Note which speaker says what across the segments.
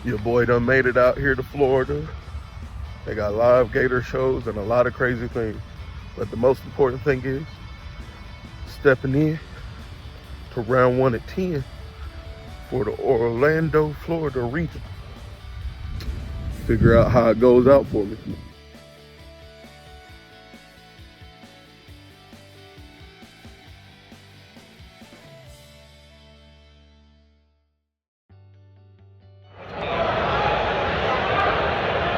Speaker 1: Your boy done made it out here to Florida. They got live gator shows and a lot of crazy things. But the most important thing is stepping in to round 1 at 10 for the Orlando, Florida region. Figure out how it goes out for me.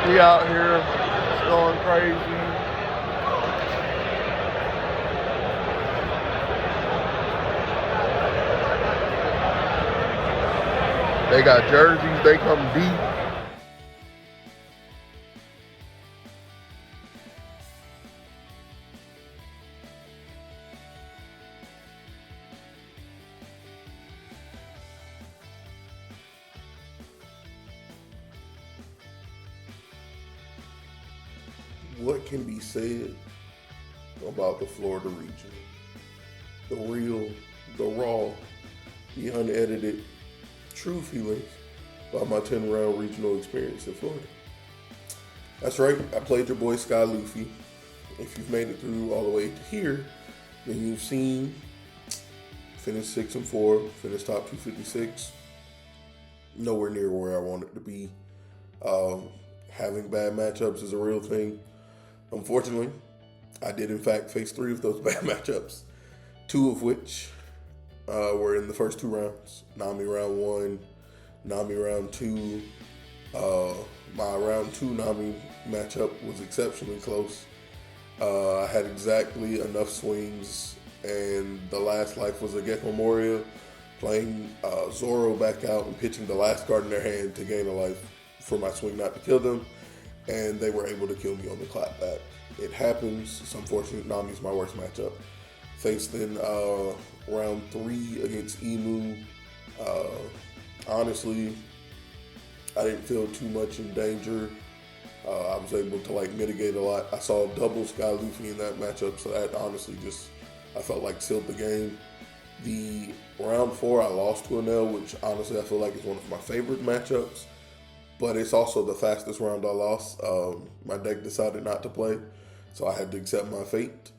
Speaker 1: We out here, it's going crazy. They got jerseys, they come deep. What can be said about the Florida region? The real, the raw, the unedited, true feelings about my 10-round regional experience in Florida. That's right, I played your boy Sky Luffy. If you've made it through all the way to here, then you've seen finish 6-4, finish top 256. Nowhere near where I wanted to be. Having bad matchups is a real thing. Unfortunately, I did in fact face 3 of those bad matchups, 2 of which were in the first 2 rounds. Nami round 1, Nami round 2. My round 2 Nami matchup was exceptionally close. I had exactly enough swings, and the last life was a Gecko Moria, playing Zoro back out and pitching the last card in their hand to gain a life for my swing not to kill them, and they were able to kill me on the clapback. It happens. It's unfortunate. Nami's my worst matchup. Faced in round 3 against Emu. Honestly, I didn't feel too much in danger. I was able to mitigate a lot. I saw double Sky Luffy in that matchup, so that honestly I felt like sealed the game. The round 4 I lost to Enel, which honestly I feel like is one of my favorite matchups, but it's also the fastest round I lost. My deck decided not to play, so I had to accept my fate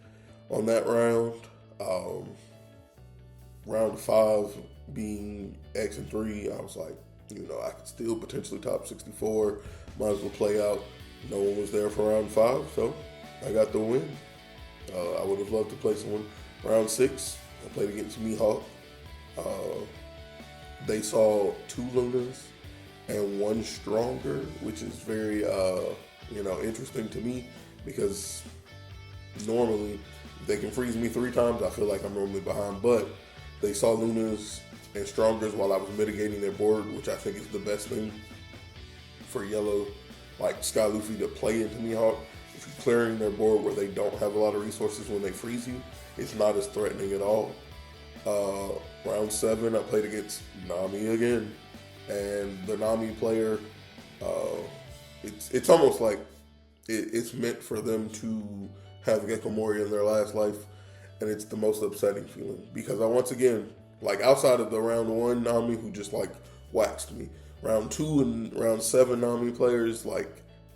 Speaker 1: on that round. Round 5 being X and 3, I was like, I could still potentially top 64. Might as well play out. No one was there for round 5, so I got the win. I would have loved to play someone. Round 6, I played against Mihawk. They saw 2 Lunas and 1 Stronger, which is very, interesting to me, because normally if they can freeze me 3 times, I feel like I'm normally behind. But they saw Lunas and Strongers while I was mitigating their board, which I think is the best thing for yellow, like Sky Luffy, to play into Mihawk. If you're clearing their board where they don't have a lot of resources when they freeze you, it's not as threatening at all. Round 7, I played against Nami again, and the Nami player, it's almost like it's meant for them to have Gecko Moria in their last life, and it's the most upsetting feeling, because I once again, outside of the round 1 Nami who just waxed me, round 2 and round 7 Nami players,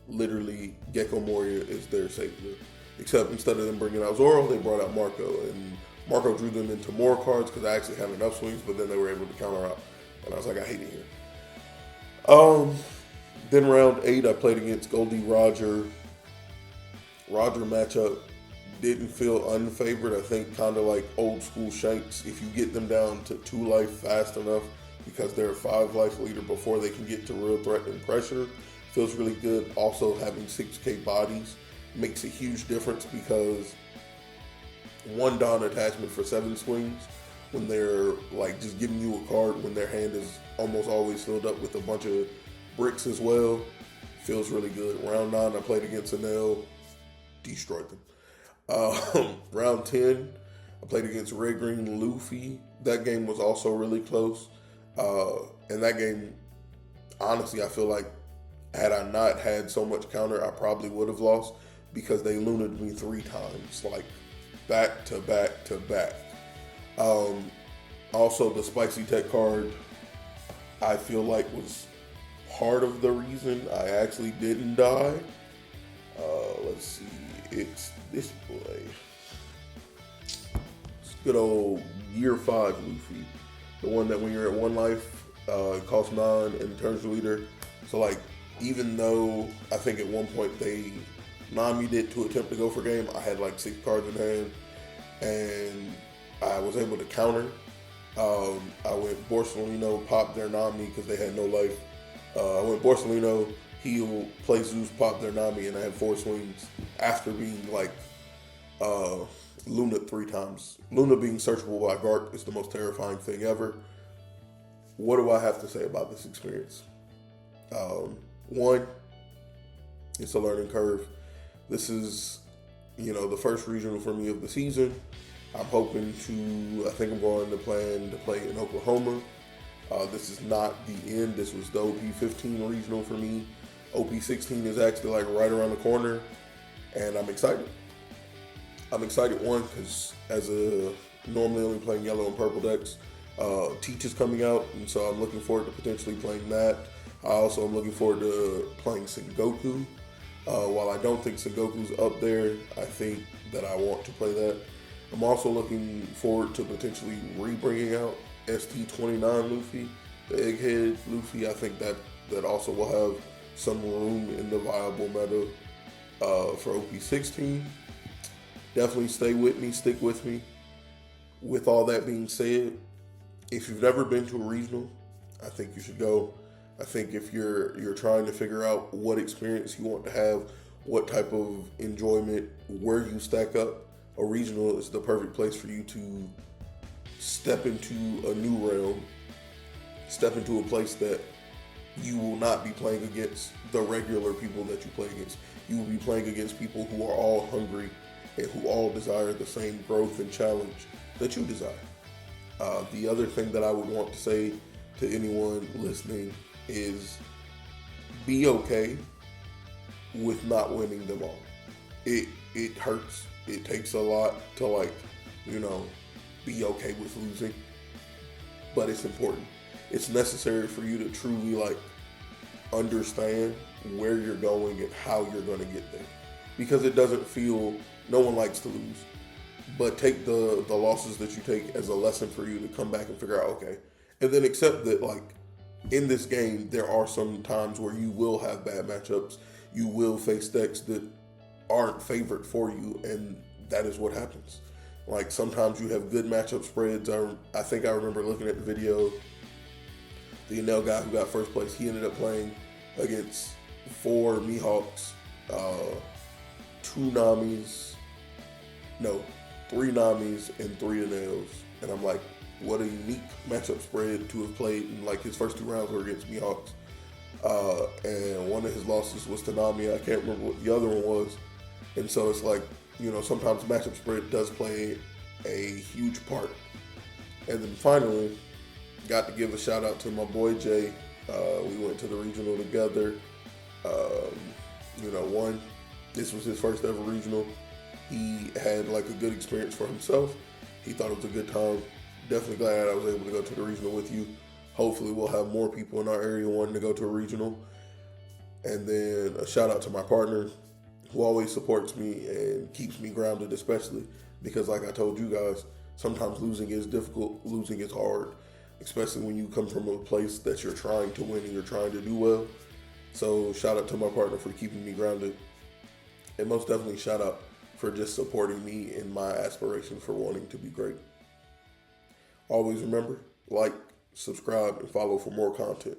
Speaker 1: literally Gecko Moria is their savior. Except instead of them bringing out Zoro, they brought out Marco, and Marco drew them into more cards because I actually had enough swings, but then they were able to counter out, and I was like, I hate it here. Then round 8, I played against Goldie Roger. Roger matchup didn't feel unfavored. I think kind of like old school Shanks. If you get them down to 2 life fast enough, because they're a 5 life leader before they can get to real threat and pressure, feels really good. Also, having 6K bodies makes a huge difference, because 1 Dawn attachment for 7 swings, when they're just giving you a card when their hand is almost always filled up with a bunch of bricks as well, feels really good. Round 9, I played against Enel, destroyed them. Round 10, I played against Red Green Luffy. That game was also really close. And that game, honestly, I feel like had I not had so much counter, I probably would have lost, because they lunaed me 3 times, back to back to back. Also, the Spicy Tech card, I feel like was part of the reason I actually didn't die. Let's see. It's this boy. It's good old Year 5 Luffy. The one that when you're at one life, it costs 9 and turns to leader. So, like, even though I think at one point they Nami did to attempt to go for game, I had like 6 cards in hand, and I was able to counter. I went Borsalino, popped their Nami because they had no life. I went Borsalino, heal, play Zeus, pop their Nami, and I had 4 swings after being like Luna 3 times. Luna being searchable by Garp is the most terrifying thing ever. What do I have to say about this experience? One, it's a learning curve. This is, the first regional for me of the season. I'm hoping I think I'm going to plan to play in Oklahoma. This is not the end. This was the OP15 regional for me. OP16 is actually like right around the corner, and I'm excited. One, because as a normally only playing yellow and purple decks, Teach is coming out, and so I'm looking forward to potentially playing that. I also am looking forward to playing Sengoku. While I don't think Sengoku's up there, I think that I want to play that. I'm also looking forward to potentially re-bringing out ST29 Luffy, the Egghead Luffy. I think that also will have some room in the viable meta for OP16. Definitely stay with me, stick with me. With all that being said, if you've never been to a regional, I think you should go. I think if you're trying to figure out what experience you want to have, what type of enjoyment, where you stack up, a regional is the perfect place for you to step into a new realm, step into a place that you will not be playing against the regular people that you play against. You will be playing against people who are all hungry and who all desire the same growth and challenge that you desire. The other thing that I would want to say to anyone listening is be okay with not winning them all. It hurts. It takes a lot to be okay with losing, but it's important. It's necessary for you to truly understand where you're going and how you're going to get there, because it doesn't feel. No one likes to lose, but take the losses that you take as a lesson for you to come back and figure out okay, and then accept that in this game there are some times where you will have bad matchups. You will face decks that aren't favored for you, and that is what happens. Sometimes you have good matchup spreads. I think I remember looking at the video, the Enel guy who got first place, he ended up playing against 4 Mihawks, 3 Namis, and 3 Enels. And I'm like, what a unique matchup spread to have played, and his first 2 rounds were against Mihawks. And one of his losses was to Nami. I can't remember what the other one was. And so it's sometimes matchup spread does play a huge part. And then finally, got to give a shout out to my boy Jay. We went to the regional together. This was his first ever regional. He had a good experience for himself. He thought it was a good time. Definitely glad I was able to go to the regional with you. Hopefully we'll have more people in our area wanting to go to a regional. And then a shout out to my partner who always supports me and keeps me grounded, especially because like I told you guys, sometimes losing is difficult, losing is hard, especially when you come from a place that you're trying to win and you're trying to do well. So shout out to my partner for keeping me grounded, and most definitely shout out for just supporting me in my aspirations for wanting to be great. Always remember, like, subscribe, and follow for more content.